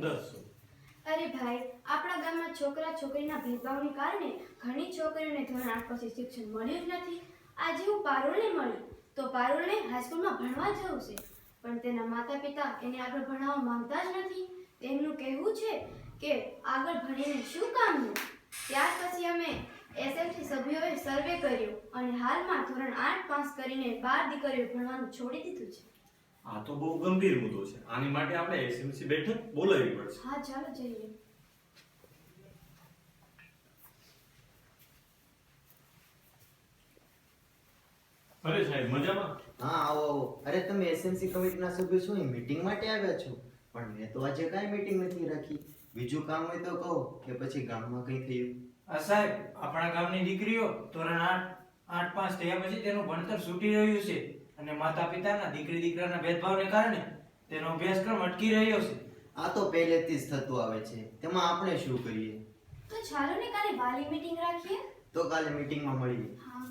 1000। અરે ભાઈ, આપણા ગામમાં છોકરા છોકરીના ભેદભાવને કારણે ઘણી છોકરીઓને ધોરણ 8 પછી શિક્ષણ મળ્યું જ નથી. આજે હું પારુલને મળી તો પારુલને હાઈસ્કૂલમાં ભણવા જવું છે, પણ તેના માતા પિતા એને આગળ ભણાવવા માંગતા જ નથી. તેમનું કહેવું છે કે આગળ ભણીને શું કામનું. ત્યાર પછી અમે એસએમસી સભ્યોએ સર્વે કર્યો અને હાલમાં ધોરણ 8 પાસ કરીને 12 દીકરીઓ ભણવાનું છોડી દીધું છે. આ તો બહુ ગંભીર મુદ્દો છે. આની માટે આપણે એસએમસી બેઠક બોલાવવી પડશે. હા, ચાલો જઈએ. અરે સાહેબ, મજામાં? હા, આવો આવો. અરે તમે એસએમસી કમિટીના સભ્યો છો એ મીટિંગ માટે આવ્યા છો, પણ મેં તો આજે કાંઈ મીટિંગ નથી રાખી. બીજું કામ હોય તો કહો, કે પછી ગામમાં કંઈ થયું? સાહેબ, આપણા ગામની દીકરીઓ ધોરણ 8 પાસ થયા પછી તેનું ભણતર છૂટી રહ્યું છે અને માતા પિતાના દીકરી દીકરાના ભેદભાવને કારણે તેનો અભ્યાસક્રમ અટકી રહ્યો છે. આ તો પહેલેથી જ થતું આવે છે, તેમાં આપણે શું કરીએ? તો ચાલો ને કાલે વાલી મીટિંગ રાખીએ. તો કાલે મીટિંગમાં મળીએ. હા.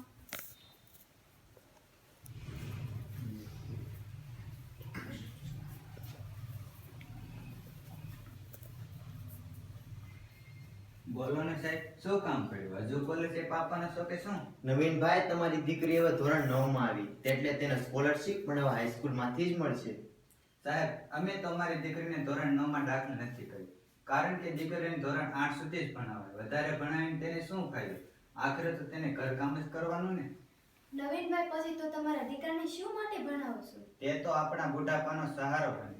બોલો ને સાહેબ, શું કામ પડ્યું? હજુ કોલેજ આપવાના છો કે શું? નવીનભાઈ, તમારી દીકરી હવે ધોરણ 9 માં આવી, એટલે તેને સ્કોલરશિપ પણ હવે હાઈસ્કૂલમાંથી જ મળશે. સાહેબ, અમે તો અમારી દીકરીને ધોરણ 9 માં દાખલ નથી કરી, કારણ કે દીકરીને ધોરણ 8 સુધી જ ભણાવાય. વધારે ભણાવીને તેને શું ફાયદો? આખરે તો તેને ઘરકામ જ કરવાનું ને. નવીનભાઈ, પછી તો તમારા દીકરાને શું માટે ભણાવશો? તે તો આપણા બુઢાપાનો સહારો બને.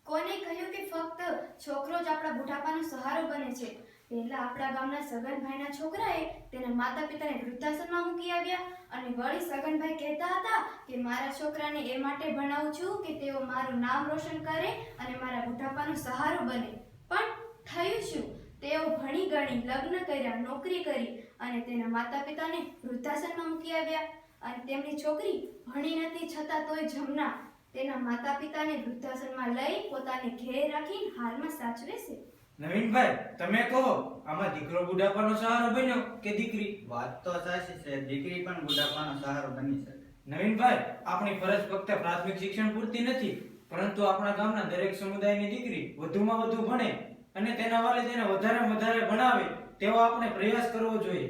કોને કહ્યું કે ફક્ત છોકરો જ આપણા બુઢાપાનો સહારો બને છે? પહેલા આપણા ગામના સગનભાઈના છોકરાએ તેના માતા પિતાને વૃદ્ધાશ્રમમાં મૂકી આવ્યા અને વળી સગનભાઈ કહેતા હતા કે મારા છોકરાને એ માટે ભણાવું છું કે તેઓ મારું નામ રોશન કરે અને મારા બુઢાપાનો સહારો બને. પણ થયું શું? તેઓ ભણી ગણી લગ્ન કર્યા, નોકરી કરી અને તેના માતા પિતાને વૃદ્ધાશ્રમમાં મૂકી આવ્યા અને તેમની છોકરી ભણી નથી છતાં તોય જમના તેના માતા પિતાને વૃદ્ધાશ્રમમાં લઈ પોતાને ઘેર રાખીને હાલમાં સાચવે છે. નવીનભાઈ, તમે કહો, આમાં દીકરો બુઢાપાનો સહારો બન્યો કે દીકરી? વાત તો સાચી છે, દીકરી પણ બુઢાપાનો સહારો બની શકે. નવીનભાઈ, આપણી ફરજ ફક્ત પ્રાથમિક શિક્ષણ પૂરતી નથી, પરંતુ આપણા ગામના દરેક સમુદાયની દીકરી વધુમાં વધુ ભણે અને તેના વાલે તેને વધારે વધારે ભણાવે તેવો આપણે પ્રયાસ કરવો જોઈએ.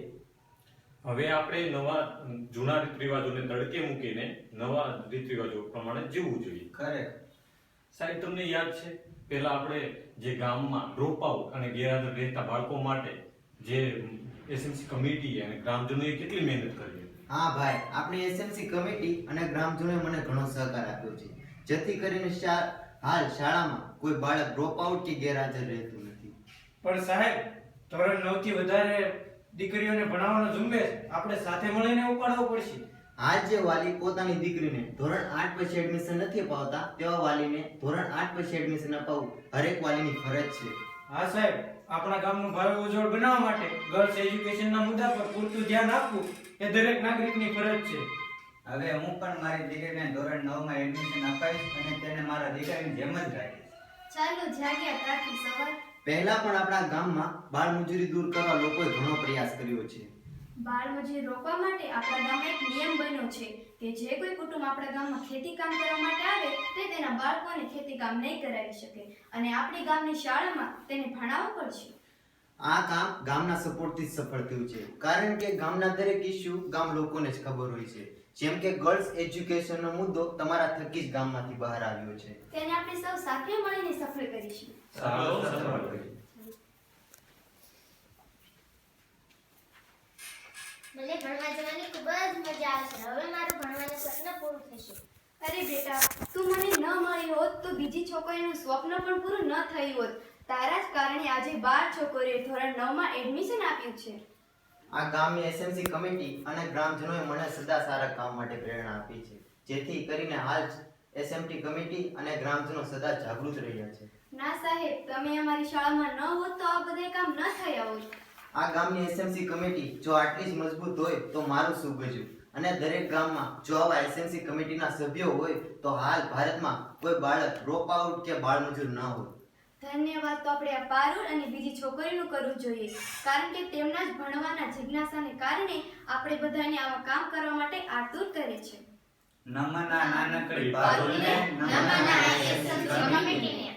હવે આપણે જૂના રીત રિવાજોને તડકે મૂકીને નવા રીત રિવાજો પ્રમાણે જીવવું જોઈએ. ખરેખર સાહેબ, તમને યાદ છે પહેલા આપણે જે ગામમાં ડ્રોપ આઉટ અને ગેરહાજર રહેતા બાળકો માટે જે એસએમસી કમિટી અને ગ્રામજનોએ કેટલી મહેનત કરી? હા ભાઈ, આપણી એસએમસી કમિટી અને ગ્રામજનોએ મને ઘણો સહકાર આપ્યો છે, જેથી કરીને હાલ શાળામાં કોઈ બાળક ડ્રોપ આઉટ કે ગેરહાજર રહેતું નથી. પણ સાહેબ, ધોરણ 9 થી વધારે દીકરીઓને ભણાવવાનો ઝુંબેશ આપણે સાથે મળીને ઉપાડવો પડશે. આજ જે વાલી પોતાની દીકરીને ધોરણ 8 પછી એડમિશન નથી અપાવતા, તેવા વાલીને ધોરણ 8 પછી એડમિશન અપાવવું હરેક વાલીની ફરજ છે. હા સાહેબ, આપણા ગામનું ભાવિ ઉજ્જવળ બનાવવા માટે ગર્લ્સ એજ્યુકેશનના મુદ્દા પર પૂરતું ધ્યાન આપવું એ દરેક નાગરિકની ફરજ છે. હવે હું પણ મારી દીકરીને ધોરણ 9 માં એડમિશન અપાવીશ અને તેને મારા દીકરાની જેમ જ રાખીશ. ચાલો જાગ્યા ત્યારથી સવાર. પહેલા પણ આપણા ગામમાં બાળ મજૂરી દૂર કરવા લોકોએ ઘણો પ્રયાસ કર્યો છે. બાળમજૂરી રોકવા માટે આપણા ગામમાં એક નિયમ બન્યો છે કે જે કોઈ કુટુંબ આપણા ગામમાં ખેતી કામ કરવા માટે આવે તે તેના બાળકોને ખેતી કામ નહીં કરાવી શકે અને આપણી ગામની શાળામાં તેને ભણાવવું પડશે. આ કામ ગામના સપોર્ટથી જ સફળ થયું છે, કારણ કે ગામના દરેક ઇસ્યુ ગામ લોકોને જ ખબર હોય છે. જેમ કે ગર્લ્સ એજ્યુકેશનનો મુદ્દો તમારા થકી જ ગામમાંથી બહાર આવ્યો છે. તેને આપણે સૌ સાથે મળીને સફળ કરીશું. ચાલો સફળ કરીએ. મને ભણવા જવાની ખૂબ જ મજા આવશે. હવે મારું ભણવાનું સપનું પૂરું થશે. અરે બેટા, તું મને ન મળી હોત તો બીજી છોકરીનું સ્વપ્ન પણ પૂરું ન થયું હોત. તારા જ કારણે આજે 12 છોકરીઓએ ધોરણ 9 માં એડમિશન આપ્યું છે. આ ગામની એસએમસી કમિટી અને ગ્રામજનોએ મને સદા સારા કામ માટે પ્રેરણા આપી છે, જેથી કરીને હાલ એસએમટી કમિટી અને ગ્રામજનો સદા જાગૃત રહ્યા છે. ના સાહેબ, તમે અમારી શાળામાં ન હોત તો આ બધા કામ ન થયા હોત. આ ગામની એસએમસી કમિટી જો આટલી જ મજબૂત હોય તો મારું શું ગજું. અને દરેક ગામમાં જો આવા એસએમસી કમિટીના સભ્યો હોય તો હાલ ભારતમાં કોઈ બાળક ડ્રોપ આઉટ કે બાળમજૂર ન હોય. ધન્યવાદ તો આપણે આ પારુલ અને બીજી છોકરીનું કરવું જોઈએ, કારણ કે તેમના જ ભણવાના જિજ્ઞાસાને કારણે આપણે બધાને આવા કામ કરવા માટે આતુર કરે છે. નમના નાનકડી પારુલને, નમના એસએમસી કમિટીને